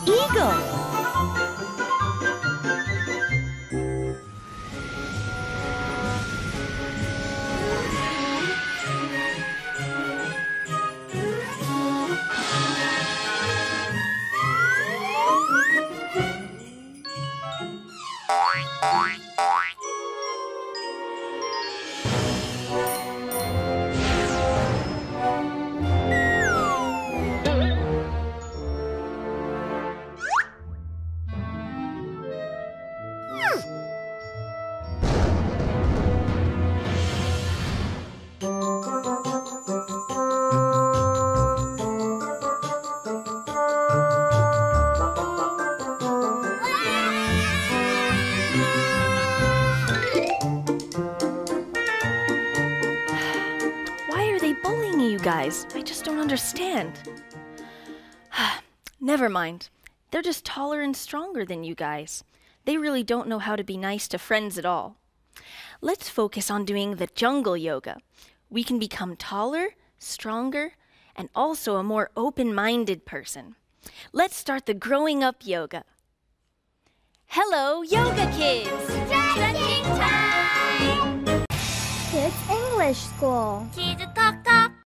Eagle. Guys, I just don't understand. Never mind. They're just taller and stronger than you guys. They really don't know how to be nice to friends at all. Let's focus on doing the jungle yoga. We can become taller, stronger, and also a more open-minded person. Let's start the growing up yoga. Hello, yoga kids! Stretching time! Kids English School. 키즈톡톡